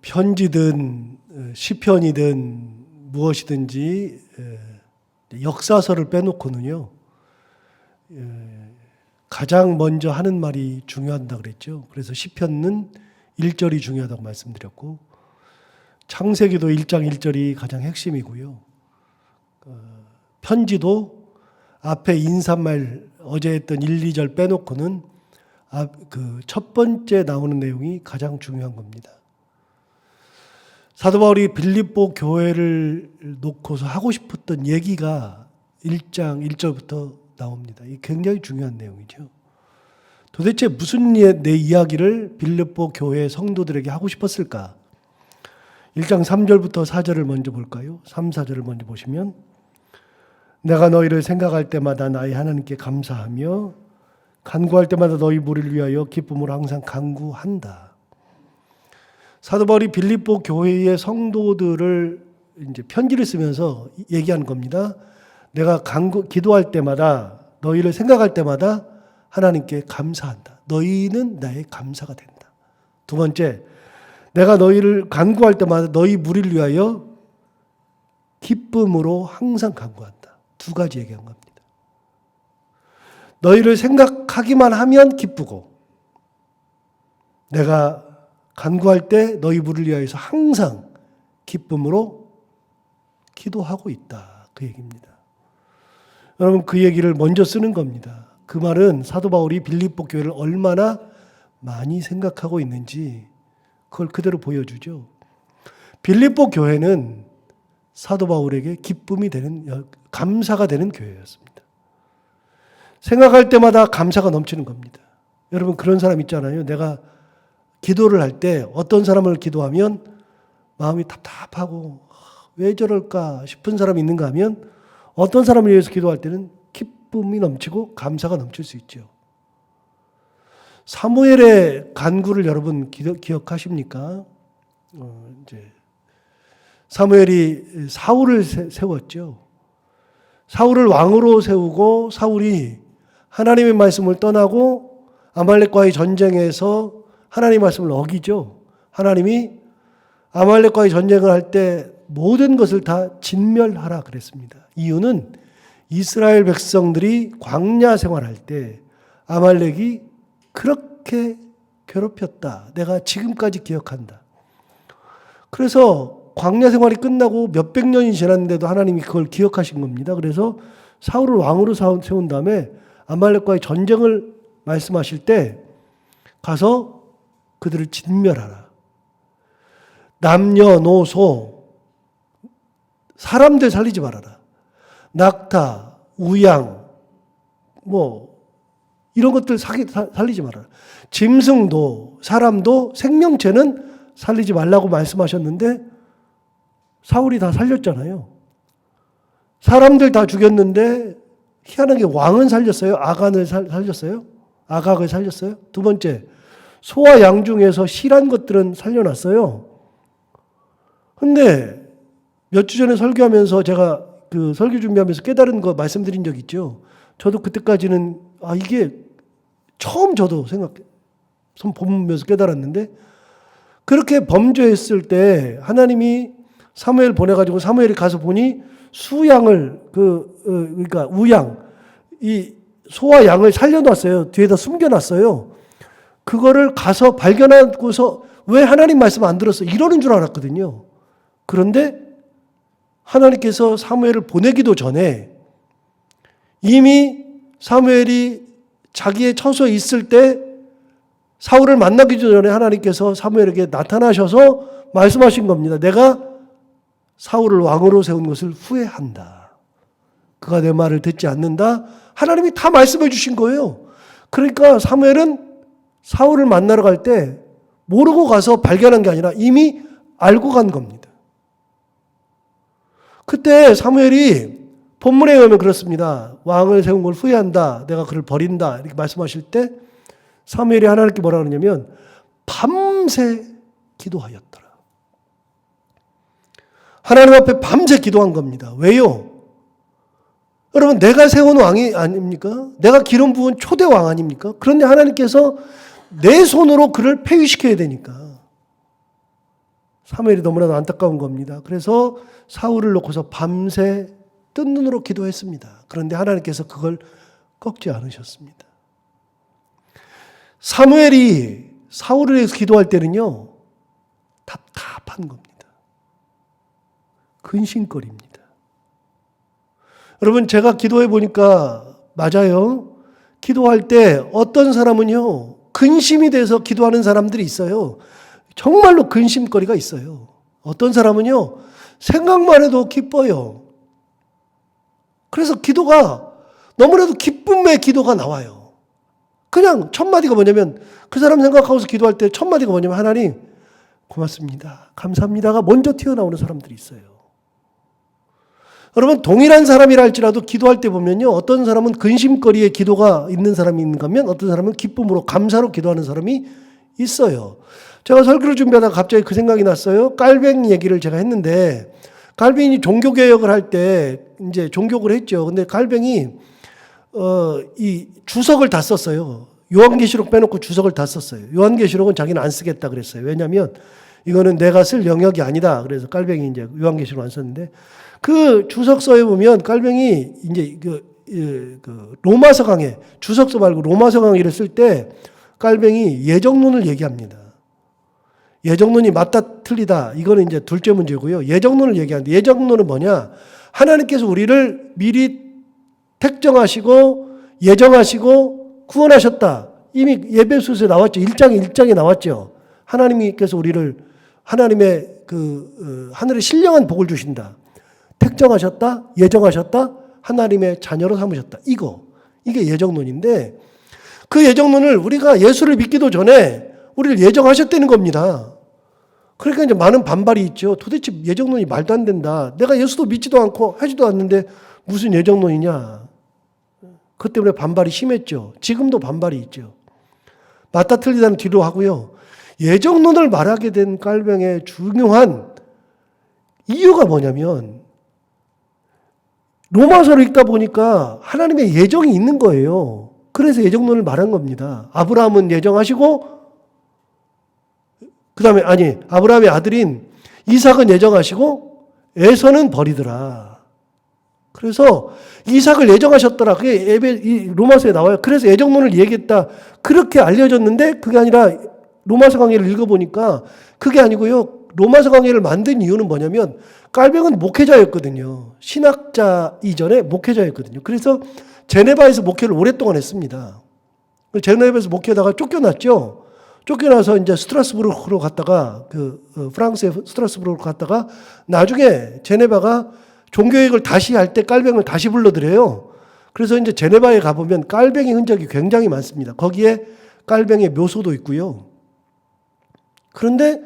편지든 시편이든 무엇이든지 역사서를 빼놓고는요, 가장 먼저 하는 말이 중요하다 그랬죠. 그래서 시편은 1절이 중요하다고 말씀드렸고, 창세기도 1장 1절이 가장 핵심이고요. 편지도 앞에 인사말 어제 했던 1, 2절 빼놓고는 그 첫 번째 나오는 내용이 가장 중요한 겁니다. 사도 바울이 빌립보 교회를 놓고서 하고 싶었던 얘기가 1장 1절부터 나옵니다. 이게 굉장히 중요한 내용이죠. 도대체 무슨 내 이야기를 빌립보 교회 성도들에게 하고 싶었을까? 1장 3절부터 4절을 먼저 볼까요? 3, 4절을 먼저 보시면, 내가 너희를 생각할 때마다 나의 하나님께 감사하며 간구할 때마다 너희 무리를 위하여 기쁨으로 항상 간구한다. 사도 바울이 빌립보 교회의 성도들을 이제 편지를 쓰면서 얘기하는 겁니다. 내가 기도할 때마다, 너희를 생각할 때마다 하나님께 감사한다. 너희는 나의 감사가 된다. 두 번째, 내가 너희를 간구할 때마다 너희 무리를 위하여 기쁨으로 항상 간구한다. 두 가지 얘기한 겁니다. 너희를 생각하기만 하면 기쁘고, 내가 간구할 때 너희 무리를 위하여서 항상 기쁨으로 기도하고 있다. 그 얘기입니다. 여러분, 그 얘기를 먼저 쓰는 겁니다. 그 말은 사도 바울이 빌립보 교회를 얼마나 많이 생각하고 있는지 그걸 그대로 보여주죠. 빌립보 교회는 사도 바울에게 기쁨이 되는, 감사가 되는 교회였습니다. 생각할 때마다 감사가 넘치는 겁니다. 여러분, 그런 사람 있잖아요. 내가 기도를 할 때 어떤 사람을 기도하면 마음이 답답하고 왜 저럴까 싶은 사람이 있는가 하면, 어떤 사람을 위해서 기도할 때는 기쁨이 넘치고 감사가 넘칠 수 있죠. 사무엘의 간구를 여러분 기억하십니까? 이제 사무엘이 사울을 세웠죠. 사울을 왕으로 세우고, 사울이 하나님의 말씀을 떠나고 아말렉과의 전쟁에서 하나님의 말씀을 어기죠. 하나님이 아말렉과의 전쟁을 할 때 모든 것을 다 진멸하라 그랬습니다. 이유는 이스라엘 백성들이 광야 생활할 때 아말렉이 그렇게 괴롭혔다. 내가 지금까지 기억한다. 그래서 광야 생활이 끝나고 몇백 년이 지났는데도 하나님이 그걸 기억하신 겁니다. 그래서 사울을 왕으로 세운 다음에 아말렉과의 전쟁을 말씀하실 때 가서 그들을 진멸하라. 남녀노소 사람들 살리지 말아라. 낙타, 우양, 이런 것들 살리지 말아라. 짐승도 사람도 생명체는 살리지 말라고 말씀하셨는데 사울이 다 살렸잖아요. 사람들 다 죽였는데 희한하게 왕은 살렸어요? 아간을 살렸어요? 아각을 살렸어요? 두 번째, 소와 양 중에서 실한 것들은 살려놨어요. 근데 몇 주 전에 설교하면서 제가 그 설교 준비하면서 깨달은 거 말씀드린 적 있죠. 저도 그때까지는 이게 처음 저도 손 보면서 깨달았는데, 그렇게 범죄했을 때 하나님이 사무엘 보내가지고 사무엘이 가서 보니 수양을 그러니까 우양, 이 소와 양을 살려놨어요. 뒤에다 숨겨놨어요. 그거를 가서 발견하고서 왜 하나님 말씀 안 들었어? 이러는 줄 알았거든요. 그런데 하나님께서 사무엘을 보내기도 전에 이미 사무엘이 자기의 처소에 있을 때 사울을 만나기 전에 하나님께서 사무엘에게 나타나셔서 말씀하신 겁니다. 내가 사울을 왕으로 세운 것을 후회한다. 그가 내 말을 듣지 않는다. 하나님이 다 말씀해 주신 거예요. 그러니까 사무엘은 사울을 만나러 갈 때 모르고 가서 발견한 게 아니라 이미 알고 간 겁니다. 그때 사무엘이 본문에 의하면 그렇습니다. 왕을 세운 걸 후회한다. 내가 그를 버린다. 이렇게 말씀하실 때 사무엘이 하나님께 뭐라 그러냐면 밤새 기도하였더라. 하나님 앞에 밤새 기도한 겁니다. 왜요? 여러분, 내가 세운 왕이 아닙니까? 내가 기름 부은 초대 왕 아닙니까? 그런데 하나님께서 내 손으로 그를 폐위시켜야 되니까. 사무엘이 너무나도 안타까운 겁니다. 그래서 사울을 놓고서 밤새 뜬 눈으로 기도했습니다. 그런데 하나님께서 그걸 꺾지 않으셨습니다. 사무엘이 사울을 위해서 기도할 때는요, 답답한 겁니다. 근심거리입니다. 여러분, 제가 기도해 보니까 맞아요. 기도할 때 어떤 사람은요, 근심이 돼서 기도하는 사람들이 있어요. 정말로 근심거리가 있어요. 어떤 사람은요, 생각만 해도 기뻐요. 그래서 기도가 너무나도 기쁨의 기도가 나와요. 그냥 첫 마디가 뭐냐면, 그 사람 생각하고서 기도할 때 첫 마디가 뭐냐면, 하나님 고맙습니다, 감사합니다가 먼저 튀어나오는 사람들이 있어요. 여러분, 동일한 사람이라 할지라도 기도할 때 보면요, 어떤 사람은 근심거리에 기도가 있는 사람이 있는가 하면 어떤 사람은 기쁨으로 감사로 기도하는 사람이 있어요. 제가 설교를 준비하다가 갑자기 그 생각이 났어요. 깔뱅 얘기를 제가 했는데, 깔뱅이 종교개혁을 할 때 이제 종교를 했죠. 근데 깔뱅이 이 주석을 다 썼어요. 요한계시록 빼놓고 주석을 다 썼어요. 요한계시록은 자기는 안 쓰겠다 그랬어요. 왜냐하면 이거는 내가 쓸 영역이 아니다. 그래서 깔뱅이 이제 요한계시록 안 썼는데, 그 주석서에 보면 깔뱅이 이제 그 로마서 강해, 주석서 말고 로마서 강의를 쓸 때 깔뱅이 예정론을 얘기합니다. 예정론이 맞다 틀리다, 이거는 이제 둘째 문제고요. 예정론을 얘기하는데, 예정론은 뭐냐? 하나님께서 우리를 미리 택정하시고 예정하시고 구원하셨다. 이미 예배소서에 나왔죠. 1장에 나왔죠. 하나님께서 우리를 하나님의 하늘의 신령한 복을 주신다. 택정하셨다, 예정하셨다, 하나님의 자녀로 삼으셨다. 이게 예정론인데, 그 예정론을 우리가 예수를 믿기도 전에 우리를 예정하셨다는 겁니다. 그러니까 이제 많은 반발이 있죠. 도대체 예정론이 말도 안 된다. 내가 예수도 믿지도 않고 하지도 않는데 무슨 예정론이냐. 그것 때문에 반발이 심했죠. 지금도 반발이 있죠. 맞다 틀리다는 뒤로 하고요. 예정론을 말하게 된 깔뱅의 중요한 이유가 뭐냐면, 로마서를 읽다 보니까 하나님의 예정이 있는 거예요. 그래서 예정론을 말한 겁니다. 아브라함은 예정하시고, 아브라함의 아들인 이삭은 예정하시고 에서는 버리더라. 그래서 이삭을 예정하셨더라. 그게 로마서에 나와요. 그래서 예정론을 얘기했다. 그렇게 알려졌는데, 그게 아니라 로마서 강의를 읽어보니까 그게 아니고요. 로마서 강의를 만든 이유는 뭐냐면, 깔뱅은 목회자였거든요. 신학자 이전에 목회자였거든요. 그래서 제네바에서 목회를 오랫동안 했습니다. 제네바에서 목회하다가 쫓겨났죠. 쫓겨나서 이제 스트라스부르크로 갔다가, 프랑스의 스트라스부르크로 갔다가, 나중에 제네바가 종교개혁을 다시 할 때 깔뱅을 다시 불러들여요. 그래서 이제 제네바에 가보면 깔뱅의 흔적이 굉장히 많습니다. 거기에 깔뱅의 묘소도 있고요. 그런데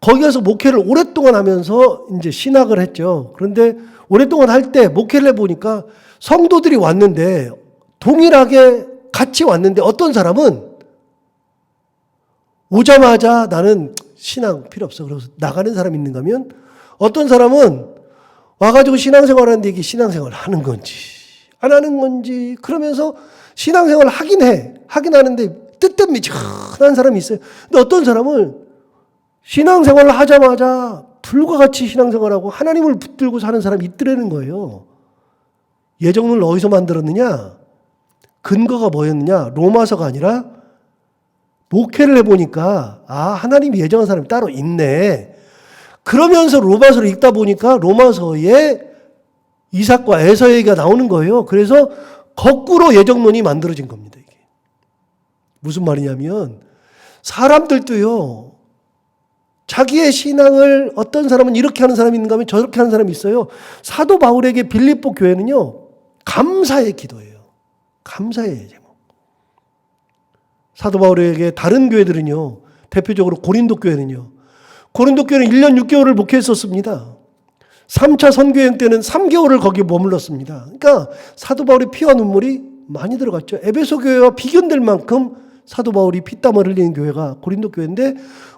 거기 가서 목회를 오랫동안 하면서 이제 신학을 했죠. 그런데 오랫동안 할 때 목회를 해보니까 성도들이 왔는데, 동일하게 같이 왔는데, 어떤 사람은 오자마자 나는 신앙 필요 없어, 그래서 나가는 사람이 있는가 하면, 어떤 사람은 와가지고 신앙생활 하는데 이게 신앙생활 하는 건지 안 하는 건지 그러면서 신앙생활을 하긴 하는데 뜻대미적한 사람이 있어요. 근데 어떤 사람은 신앙생활을 하자마자 불과 같이 신앙생활하고 하나님을 붙들고 사는 사람이 있더라는 거예요. 예정론을 어디서 만들었느냐? 근거가 뭐였느냐? 로마서가 아니라 목회를 해보니까, 하나님이 예정한 사람이 따로 있네. 그러면서 로마서를 읽다 보니까 로마서에 이삭과 에서 얘기가 나오는 거예요. 그래서 거꾸로 예정론이 만들어진 겁니다. 이게 무슨 말이냐면, 사람들도요, 자기의 신앙을, 어떤 사람은 이렇게 하는 사람이 있는가 하면 저렇게 하는 사람이 있어요. 사도 바울에게 빌립보 교회는요, 감사의 기도예요. 감사의 제목. 사도 바울에게 다른 교회들은요, 대표적으로 고린도 교회는 1년 6개월을 목회했었습니다. 3차 선교여행 때는 3개월을 거기에 머물렀습니다. 그러니까 사도 바울의 피와 눈물이 많이 들어갔죠. 에베소 교회와 비견될 만큼 사도 바울이 피땀을 흘리는 교회가 고린도 교회인데,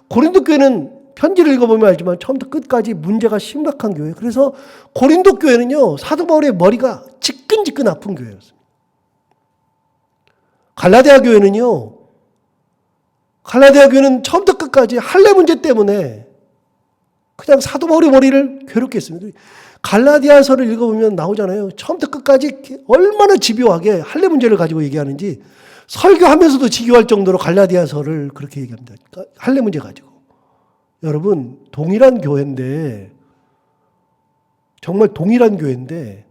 고린도 교회는 편지를 읽어보면 알지만 처음부터 끝까지 문제가 심각한 교회예요. 그래서 고린도 교회는요, 사도 바울의 머리가 지끈지끈 아픈 교회였습니다. 갈라디아 교회는 처음부터 끝까지 할례 문제 때문에 그냥 사도 바울의 머리를 괴롭게 했습니다. 갈라디아서를 읽어보면 나오잖아요. 처음부터 끝까지 얼마나 집요하게 할례 문제를 가지고 얘기하는지 설교하면서도 지교할 정도로 갈라디아서를 그렇게 얘기합니다. 할례 문제 가지고. 여러분, 동일한 교회인데, 정말 동일한 교회인데,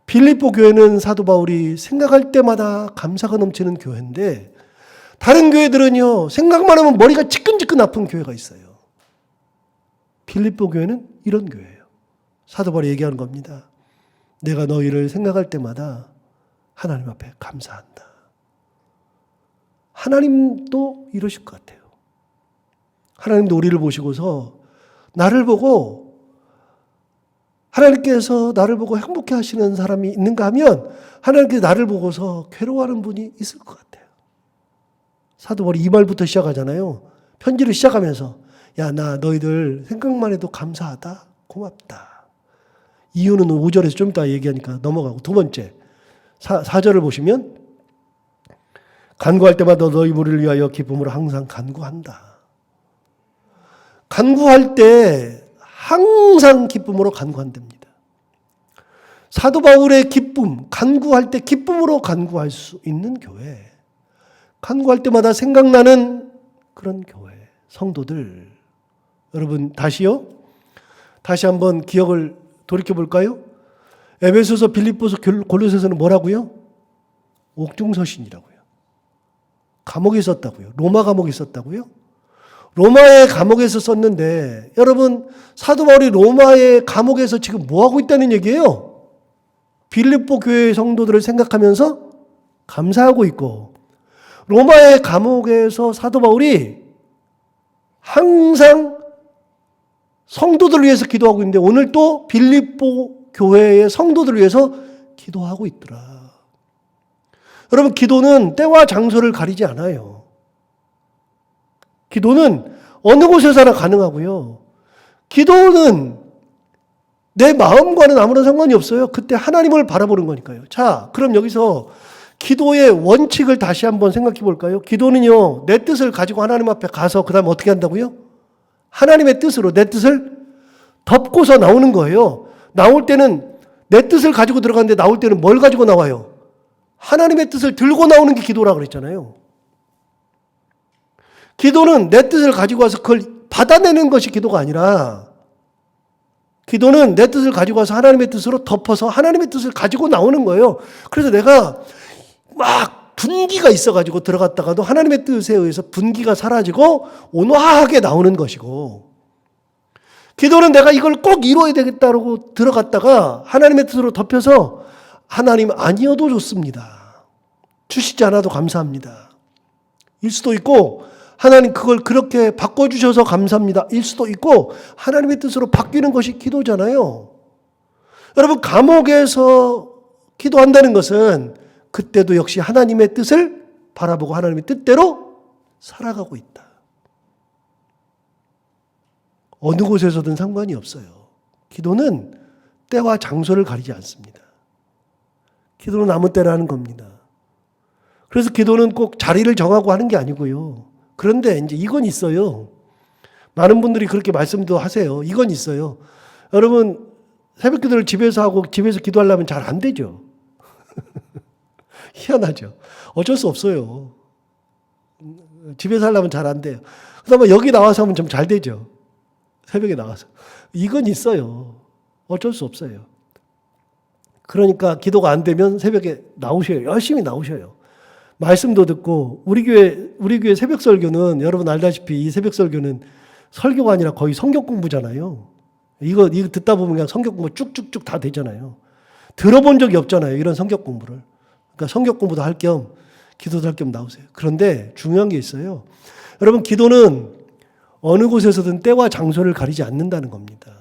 빌립보 교회는 사도 바울이 생각할 때마다 감사가 넘치는 교회인데, 다른 교회들은요, 생각만 하면 머리가 지끈지끈 아픈 교회가 있어요. 빌립보 교회는 이런 교회예요. 사도 바울이 얘기하는 겁니다. 내가 너희를 생각할 때마다 하나님 앞에 감사한다. 하나님도 이러실 것 같아요. 하나님도 우리를 보시고서 나를 보고 하나님께서 나를 보고 행복해 하시는 사람이 있는가 하면 하나님께서 나를 보고서 괴로워하는 분이 있을 것 같아요. 사도 바울이 이 말부터 시작하잖아요. 편지를 시작하면서 야, 나 너희들 생각만 해도 감사하다. 고맙다. 이유는 5절에서 좀 이따 얘기하니까 넘어가고 두 번째 4절을 보시면 간구할 때마다 너희 무리를 위하여 기쁨으로 항상 간구한다. 간구할 때 항상 기쁨으로 간구한답니다. 사도 바울의 기쁨, 간구할 때 기쁨으로 간구할 수 있는 교회. 간구할 때마다 생각나는 그런 교회, 성도들. 여러분 다시요? 다시 한번 기억을 돌이켜볼까요? 에베소서, 빌립보서, 골로새서는 뭐라고요? 옥중서신이라고요. 감옥에 있었다고요. 로마 감옥에 있었다고요. 로마의 감옥에서 썼는데 여러분 사도 바울이 로마의 감옥에서 지금 뭐하고 있다는 얘기예요? 빌립보 교회의 성도들을 생각하면서 감사하고 있고 로마의 감옥에서 사도 바울이 항상 성도들을 위해서 기도하고 있는데 오늘 또 빌립보 교회의 성도들을 위해서 기도하고 있더라. 여러분 기도는 때와 장소를 가리지 않아요. 기도는 어느 곳에서나 가능하고요. 기도는 내 마음과는 아무런 상관이 없어요. 그때 하나님을 바라보는 거니까요. 자, 그럼 여기서 기도의 원칙을 다시 한번 생각해 볼까요? 기도는요, 내 뜻을 가지고 하나님 앞에 가서 그 다음에 어떻게 한다고요? 하나님의 뜻으로 내 뜻을 덮고서 나오는 거예요. 나올 때는 내 뜻을 가지고 들어가는데 나올 때는 뭘 가지고 나와요? 하나님의 뜻을 들고 나오는 게 기도라고 그랬잖아요. 기도는 내 뜻을 가지고 와서 그걸 받아내는 것이 기도가 아니라 기도는 내 뜻을 가지고 와서 하나님의 뜻으로 덮어서 하나님의 뜻을 가지고 나오는 거예요. 그래서 내가 막 분기가 있어가지고 들어갔다가도 하나님의 뜻에 의해서 분기가 사라지고 온화하게 나오는 것이고 기도는 내가 이걸 꼭 이루어야 되겠다고 들어갔다가 하나님의 뜻으로 덮여서 하나님 아니어도 좋습니다. 주시지 않아도 감사합니다. 일 수도 있고 하나님 그걸 그렇게 바꿔주셔서 감사합니다. 일 수도 있고 하나님의 뜻으로 바뀌는 것이 기도잖아요. 여러분 감옥에서 기도한다는 것은 그때도 역시 하나님의 뜻을 바라보고 하나님의 뜻대로 살아가고 있다. 어느 곳에서든 상관이 없어요. 기도는 때와 장소를 가리지 않습니다. 기도는 아무 때나 하는 겁니다. 그래서 기도는 꼭 자리를 정하고 하는 게 아니고요. 그런데 이제 이건 있어요. 많은 분들이 그렇게 말씀도 하세요. 이건 있어요. 여러분 새벽 기도를 집에서 하고 집에서 기도하려면 잘 안 되죠. 희한하죠. 어쩔 수 없어요. 집에서 하려면 잘 안 돼요. 그다음에 여기 나와서 하면 좀 잘 되죠. 새벽에 나와서. 이건 있어요. 어쩔 수 없어요. 그러니까 기도가 안 되면 새벽에 나오셔요. 열심히 나오셔요. 말씀도 듣고 우리 교회 새벽 설교는 여러분 알다시피 이 새벽 설교는 설교가 아니라 거의 성경 공부잖아요. 이거 듣다 보면 그냥 성경 공부 쭉쭉쭉 다 되잖아요. 들어본 적이 없잖아요. 이런 성경 공부를. 그러니까 성경 공부도 할 겸 기도도 할 겸 나오세요. 그런데 중요한 게 있어요. 여러분 기도는 어느 곳에서든 때와 장소를 가리지 않는다는 겁니다.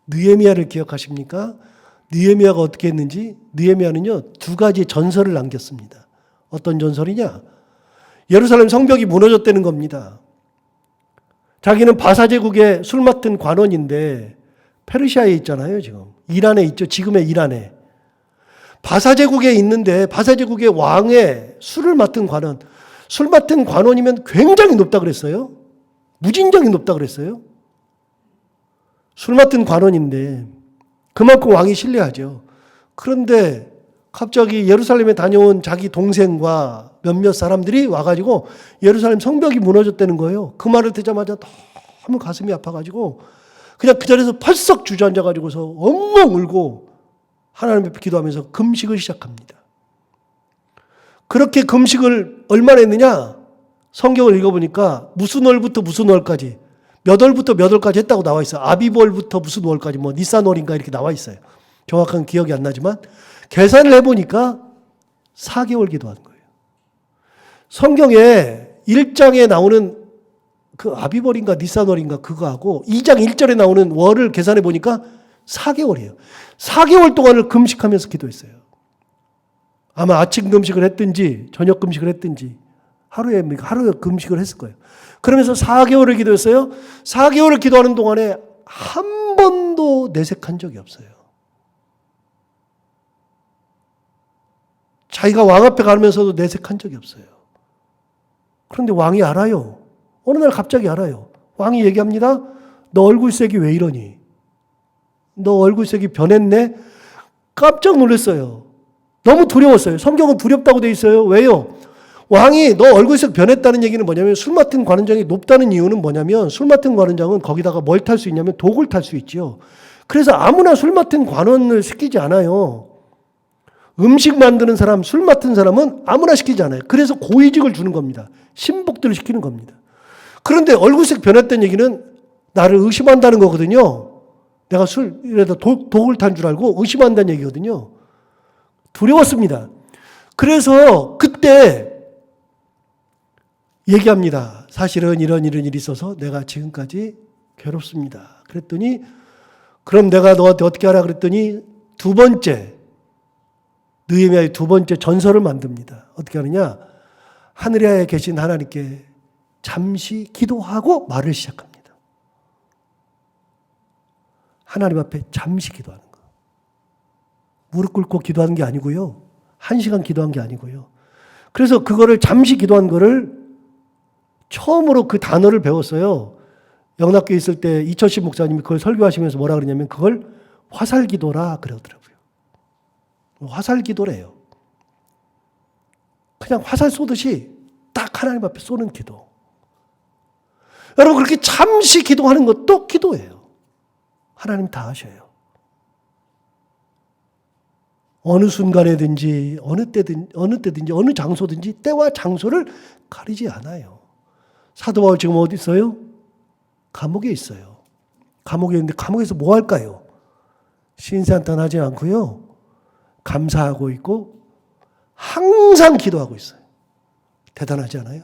느헤미야를 기억하십니까? 느헤미야가 어떻게 했는지 느헤미야는요 2가지 전설을 남겼습니다. 어떤 전설이냐? 예루살렘 성벽이 무너졌다는 겁니다. 자기는 바사 제국의 술 맡은 관원인데 페르시아에 있잖아요. 지금 이란에 있죠. 지금의 이란에. 바사 제국에 있는데 바사 제국의 왕의 술을 맡은 관원. 술 맡은 관원이면 굉장히 높다 그랬어요. 무진장이 높다 그랬어요. 술 맡은 관원인데 그만큼 왕이 신뢰하죠. 그런데 갑자기 예루살렘에 다녀온 자기 동생과 몇몇 사람들이 와가지고 예루살렘 성벽이 무너졌다는 거예요. 그 말을 듣자마자 너무 가슴이 아파가지고 그냥 그 자리에서 펄썩 주저앉아가지고서 엉엉 울고 하나님 앞에 기도하면서 금식을 시작합니다. 그렇게 금식을 얼마나 했느냐? 성경을 읽어보니까 무슨 월부터 무슨 월까지, 몇 월부터 몇 월까지 했다고 나와 있어요. 아비월부터 무슨 월까지, 뭐 니산월인가 이렇게 나와 있어요. 정확한 기억이 안 나지만 계산을 해보니까 4개월 기도한 거예요. 성경에 1장에 나오는 그 아비월인가 니산월인가 그거하고 2장 1절에 나오는 월을 계산해 보니까 4개월이에요. 4개월 동안을 금식하면서 기도했어요. 아마 아침 금식을 했든지 저녁 금식을 했든지 하루에 금식을 했을 거예요. 그러면서 4개월을 기도했어요. 4개월을 기도하는 동안에 한 번도 내색한 적이 없어요. 자기가 왕 앞에 가면서도 내색한 적이 없어요. 그런데 왕이 알아요. 어느 날 갑자기 알아요. 왕이 얘기합니다. 너 얼굴색이 왜 이러니? 너 얼굴색이 변했네? 깜짝 놀랐어요. 너무 두려웠어요. 성경은 두렵다고 돼 있어요. 왜요? 왕이 너 얼굴색 변했다는 얘기는 뭐냐면 술 맡은 관원장이 높다는 이유는 뭐냐면 술 맡은 관원장은 거기다가 뭘 탈 수 있냐면 독을 탈 수 있죠. 그래서 아무나 술 맡은 관원을 시키지 않아요. 음식 만드는 사람, 술 맡은 사람은 아무나 시키지 않아요. 그래서 고위직을 주는 겁니다. 신복들을 시키는 겁니다. 그런데 얼굴색 변했다는 얘기는 나를 의심한다는 거거든요. 내가 술에다 독을 탄 줄 알고 의심한다는 얘기거든요. 두려웠습니다. 그래서 그때 얘기합니다. 사실은 이런 일이 있어서 내가 지금까지 괴롭습니다. 그랬더니 그럼 내가 너한테 어떻게 하라 그랬더니 두 번째 느헤미야의 두 번째 전설을 만듭니다. 어떻게 하느냐? 하늘에 계신 하나님께 잠시 기도하고 말을 시작합니다. 하나님 앞에 잠시 기도하는 거. 무릎 꿇고 기도하는 게 아니고요. 1시간 기도한 게 아니고요. 그래서 그거를 잠시 기도한 거를 처음으로 그 단어를 배웠어요. 영락교에 있을 때 이철식 목사님이 그걸 설교하시면서 뭐라 그러냐면 그걸 화살기도라 그러더라고요. 화살기도래요. 그냥 화살 쏘듯이 딱 하나님 앞에 쏘는 기도. 여러분 그렇게 잠시 기도하는 것도 기도예요. 하나님 다 하셔요. 어느 순간에든지 어느 때든지 어느 장소든지 때와 장소를 가리지 않아요. 사도 바울 지금 어디 있어요? 감옥에 있어요. 감옥에 있는데 감옥에서 뭐 할까요? 신세한탄하지 않고요. 감사하고 있고 항상 기도하고 있어요. 대단하지 않아요?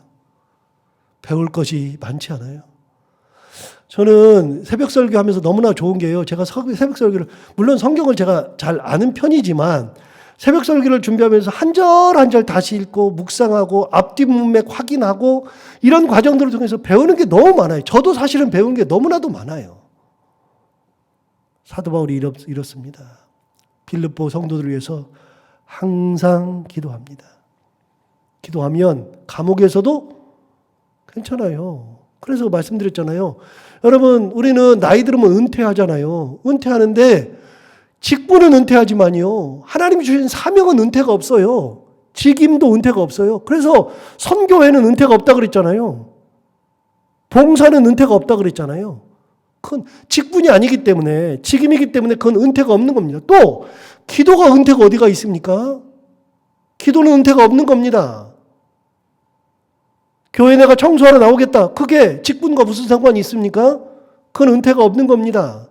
배울 것이 많지 않아요? 저는 새벽 설교하면서 너무나 좋은 게요. 제가 새벽 설교를 물론 성경을 제가 잘 아는 편이지만 새벽 설교를 준비하면서 한 절 한 절 다시 읽고 묵상하고 앞뒤 문맥 확인하고 이런 과정들을 통해서 배우는 게 너무 많아요. 저도 사실은 배우는 게 너무나도 많아요. 사도 바울이 이렇습니다. 빌립보 성도들을 위해서 항상 기도합니다. 기도하면 감옥에서도 괜찮아요. 그래서 말씀드렸잖아요. 여러분 우리는 나이 들으면 은퇴하잖아요. 은퇴하는데 직분은 은퇴하지만요. 하나님이 주신 사명은 은퇴가 없어요. 직임도 은퇴가 없어요. 그래서 선교회는 은퇴가 없다 그랬잖아요. 봉사는 은퇴가 없다 그랬잖아요. 그건 직분이 아니기 때문에 직임이기 때문에 그건 은퇴가 없는 겁니다. 또 기도가 은퇴가 어디가 있습니까? 기도는 은퇴가 없는 겁니다. 교회 내가 청소하러 나오겠다. 그게 직분과 무슨 상관이 있습니까? 그건 은퇴가 없는 겁니다.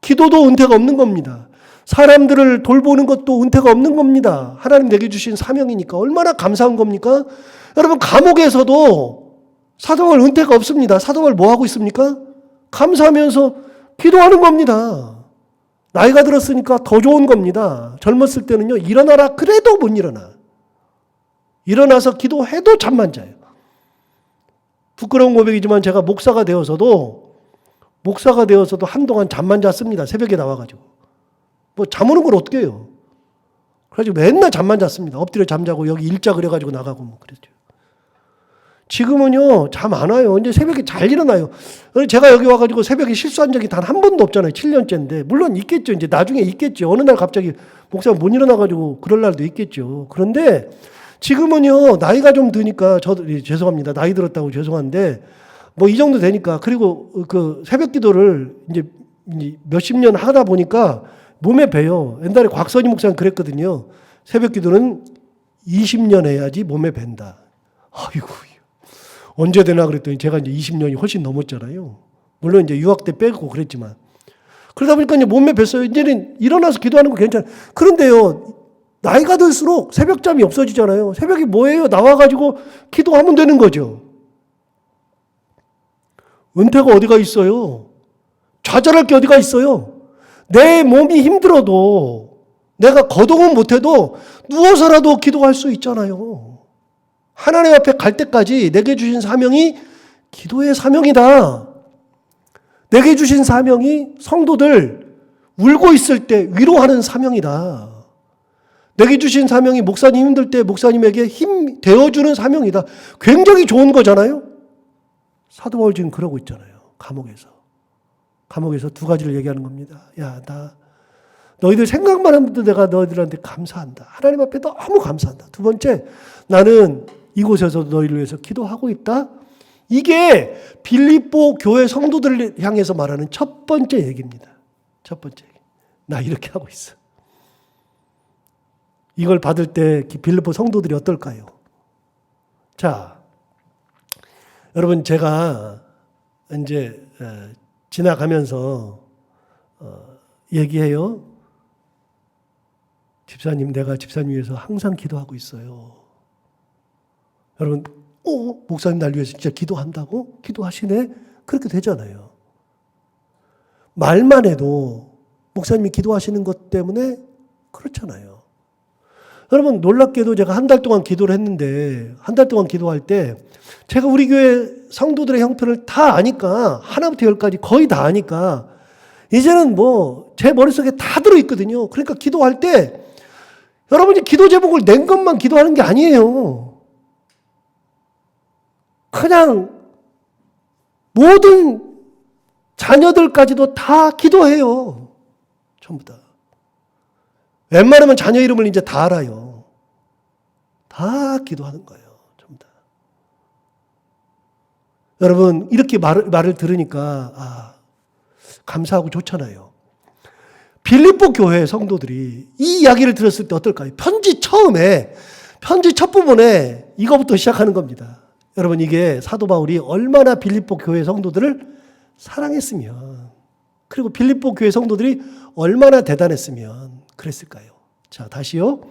기도도 은퇴가 없는 겁니다. 사람들을 돌보는 것도 은퇴가 없는 겁니다. 하나님 내게 주신 사명이니까 얼마나 감사한 겁니까? 여러분 감옥에서도 사도 바울 은퇴가 없습니다. 사도 바울 뭐 하고 있습니까? 감사하면서 기도하는 겁니다. 나이가 들었으니까 더 좋은 겁니다. 젊었을 때는요. 일어나라 그래도 못 일어나. 일어나서 기도해도 잠만 자요. 부끄러운 고백이지만 제가 목사가 되어서도 한동안 잠만 잤습니다. 새벽에 나와가지고. 뭐 잠오는 걸 어떻게 해요? 그래가지고 맨날 잠만 잤습니다. 엎드려 잠자고 여기 일자 그래가지고 나가고 뭐 그랬죠. 지금은요, 잠 안 와요. 이제 새벽에 잘 일어나요. 제가 여기 와가지고 새벽에 실수한 적이 단 한 번도 없잖아요. 7년째인데. 물론 있겠죠. 이제 나중에 있겠죠. 어느 날 갑자기 목사가 못 일어나가지고 그럴 날도 있겠죠. 그런데 지금은요, 나이가 좀 드니까, 저도, 죄송합니다. 나이 들었다고 죄송한데, 뭐 이 정도 되니까, 그리고 그 새벽 기도를 이제 몇십 년 하다 보니까 몸에 배요. 옛날에 곽선희 목사는 그랬거든요. 새벽 기도는 20년 해야지 몸에 밴다. 아이고, 언제 되나 그랬더니 제가 이제 20년이 훨씬 넘었잖아요. 물론 이제 유학 때 빼고 그랬지만. 그러다 보니까 이제 몸에 뱄어요. 이제는 일어나서 기도하는 거 괜찮아요. 그런데요, 나이가 들수록 새벽잠이 없어지잖아요. 새벽이 뭐예요? 나와가지고 기도하면 되는 거죠. 은퇴가 어디가 있어요? 좌절할 게 어디가 있어요? 내 몸이 힘들어도 내가 거동은 못해도 누워서라도 기도할 수 있잖아요. 하나님 앞에 갈 때까지 내게 주신 사명이 기도의 사명이다. 내게 주신 사명이 성도들 울고 있을 때 위로하는 사명이다. 내게 주신 사명이 목사님 힘들 때 목사님에게 힘 되어주는 사명이다. 굉장히 좋은 거잖아요. 사도 바울 지금 그러고 있잖아요. 감옥에서 두 가지를 얘기하는 겁니다. 야, 너희들 생각만 하면 내가 너희들한테 감사한다. 하나님 앞에 너무 감사한다. 두 번째, 나는 이곳에서 너희를 위해서 기도하고 있다. 이게 빌립보 교회 성도들을 향해서 말하는 첫 번째 얘기입니다. 첫 번째 얘기. 나 이렇게 하고 있어. 이걸 받을 때 빌립보 성도들이 어떨까요? 자, 여러분 제가 이제 지나가면서 얘기해요. 집사님, 내가 집사님 위해서 항상 기도하고 있어요. 여러분, 목사님 날 위해서 진짜 기도한다고? 기도하시네? 그렇게 되잖아요. 말만 해도 목사님이 기도하시는 것 때문에 그렇잖아요. 여러분, 놀랍게도 제가 한 달 동안 기도를 했는데, 한 달 동안 기도할 때, 제가 우리 교회 성도들의 형편을 다 아니까, 하나부터 열까지 거의 다 아니까, 이제는 뭐, 제 머릿속에 다 들어있거든요. 그러니까 기도할 때, 여러분이 기도 제목을 낸 것만 기도하는 게 아니에요. 그냥, 모든 자녀들까지도 다 기도해요. 전부 다. 웬만하면 자녀 이름을 이제 다 알아요. 다 기도하는 거예요. 전부 다. 여러분, 이렇게 말을 들으니까, 감사하고 좋잖아요. 빌립보 교회 성도들이 이 이야기를 들었을 때 어떨까요? 편지 첫 부분에 이거부터 시작하는 겁니다. 여러분, 이게 사도 바울이 얼마나 빌립보 교회 성도들을 사랑했으면, 그리고 빌립보 교회 성도들이 얼마나 대단했으면 그랬을까요? 자, 다시요.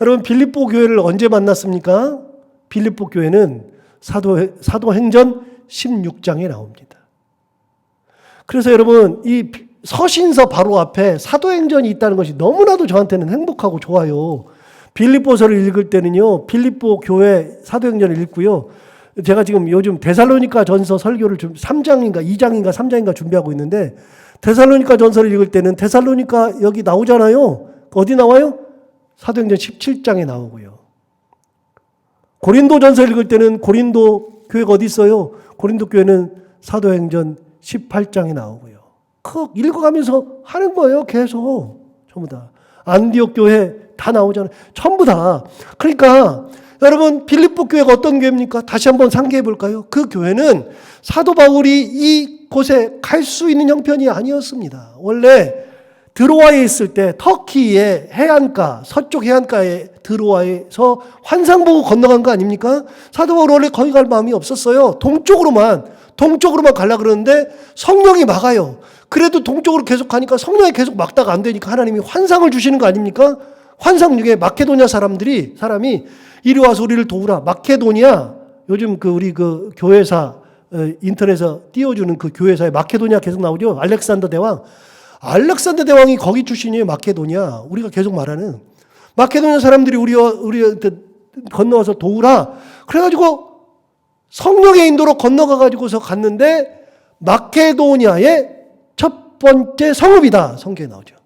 여러분, 빌립보 교회를 언제 만났습니까? 빌립보 교회는 사도행전 16장에 나옵니다. 그래서 여러분, 이 서신서 바로 앞에 사도행전이 있다는 것이 너무나도 저한테는 행복하고 좋아요. 빌립보서를 읽을 때는요, 빌립보 교회 사도행전을 읽고요. 제가 지금 요즘 데살로니가 전서 설교를 좀 3장인가 2장인가 3장인가 준비하고 있는데, 데살로니가 전서를 읽을 때는 데살로니가 여기 나오잖아요. 어디 나와요? 사도행전 17장에 나오고요. 고린도 전서 읽을 때는 고린도 교회가 어디 있어요? 고린도 교회는 사도행전 18장에 나오고요. 그거 읽어가면서 하는 거예요. 계속. 전부 다. 안디옥 교회 다 나오잖아요. 전부 다. 그러니까 여러분, 빌립보 교회가 어떤 교회입니까? 다시 한번 상기해 볼까요? 그 교회는 사도 바울이 이곳에 갈 수 있는 형편이 아니었습니다. 원래 드로아에 있을 때 터키의 해안가, 서쪽 해안가에 드로아에서 환상 보고 건너간 거 아닙니까? 사도 바울 원래 거기 갈 마음이 없었어요. 동쪽으로만 가려고 그러는데 성령이 막아요. 그래도 동쪽으로 계속 가니까 성령이 계속 막다가 안 되니까 하나님이 환상을 주시는 거 아닙니까? 환상 중에 마케도니아 사람이 이리 와서 우리를 도우라. 마케도니아, 요즘 우리 교회사, 인터넷에서 띄워주는 그 교회사에 마케도니아 계속 나오죠. 알렉산더 대왕이 거기 출신이에요. 마케도니아. 우리가 계속 말하는. 마케도니아 사람들이 우리한테 건너와서 도우라. 그래가지고 성령의 인도로 건너가가지고서 갔는데 마케도니아의 첫 번째 성읍이다. 성경에 나오죠.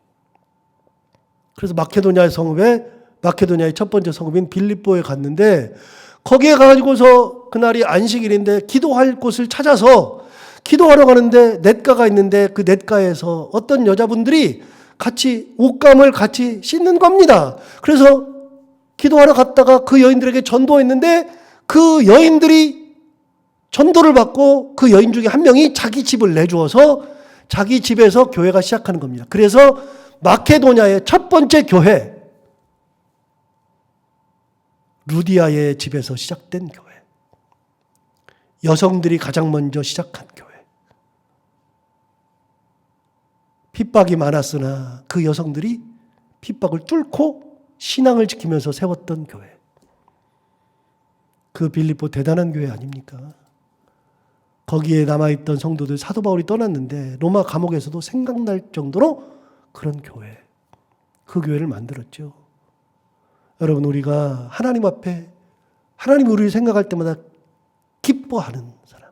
그래서 마케도니아의 첫 번째 성읍인 빌립보에 갔는데 거기에 가가지고서 그날이 안식일인데 기도할 곳을 찾아서 기도하러 가는데 냇가가 있는데 그 냇가에서 어떤 여자분들이 같이 옷감을 같이 씻는 겁니다. 그래서 기도하러 갔다가 그 여인들에게 전도했는데 그 여인들이 전도를 받고 그 여인 중에 한 명이 자기 집을 내주어서 자기 집에서 교회가 시작하는 겁니다. 그래서 마케도냐의 첫 번째 교회, 루디아의 집에서 시작된 교회, 여성들이 가장 먼저 시작한 교회, 핍박이 많았으나 그 여성들이 핍박을 뚫고 신앙을 지키면서 세웠던 교회. 그 빌립보 대단한 교회 아닙니까? 거기에 남아있던 성도들, 사도 바울이 떠났는데 로마 감옥에서도 생각날 정도로 그런 교회, 그 교회를 만들었죠. 여러분, 우리가 하나님 앞에 하나님이 우리를 생각할 때마다 기뻐하는 사람,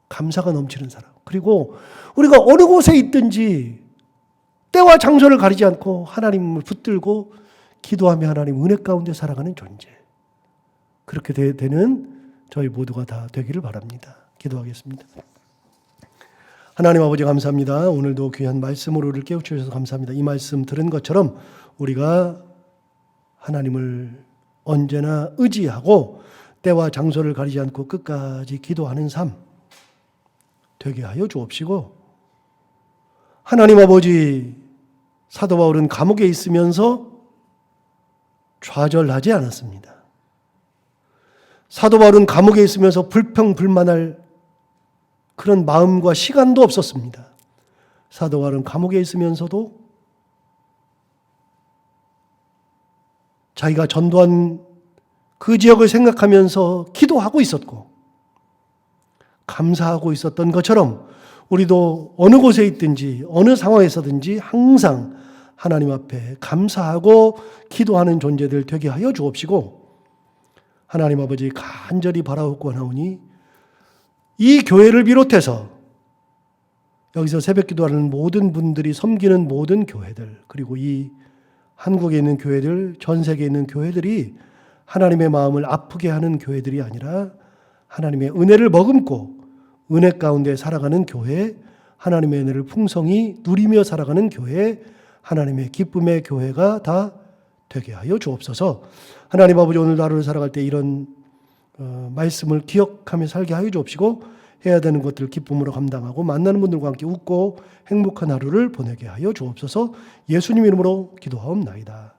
감사가 넘치는 사람, 그리고 우리가 어느 곳에 있든지 때와 장소를 가리지 않고 하나님을 붙들고 기도하며 하나님 은혜 가운데 살아가는 존재, 그렇게 되는 저희 모두가 다 되기를 바랍니다. 기도하겠습니다. 하나님 아버지 감사합니다. 오늘도 귀한 말씀으로 우리를 깨우쳐 주셔서 감사합니다. 이 말씀 들은 것처럼 우리가 하나님을 언제나 의지하고 때와 장소를 가리지 않고 끝까지 기도하는 삶 되게 하여 주옵시고, 하나님 아버지, 사도 바울은 감옥에 있으면서 좌절하지 않았습니다. 사도 바울은 감옥에 있으면서 불평불만할 그런 마음과 시간도 없었습니다. 사도 바울은 감옥에 있으면서도 자기가 전도한 그 지역을 생각하면서 기도하고 있었고 감사하고 있었던 것처럼 우리도 어느 곳에 있든지 어느 상황에서든지 항상 하나님 앞에 감사하고 기도하는 존재들 되게 하여 주옵시고, 하나님 아버지 간절히 바라옵고 하나오니 이 교회를 비롯해서 여기서 새벽 기도하는 모든 분들이 섬기는 모든 교회들, 그리고 이 한국에 있는 교회들, 전 세계에 있는 교회들이 하나님의 마음을 아프게 하는 교회들이 아니라 하나님의 은혜를 머금고 은혜 가운데 살아가는 교회, 하나님의 은혜를 풍성히 누리며 살아가는 교회, 하나님의 기쁨의 교회가 다 되게 하여 주옵소서. 하나님 아버지, 오늘도 하루를 살아갈 때 이런 말씀을 기억하며 살게 하여 주옵시고, 해야 되는 것들을 기쁨으로 감당하고 만나는 분들과 함께 웃고 행복한 하루를 보내게 하여 주옵소서. 예수님 이름으로 기도하옵나이다.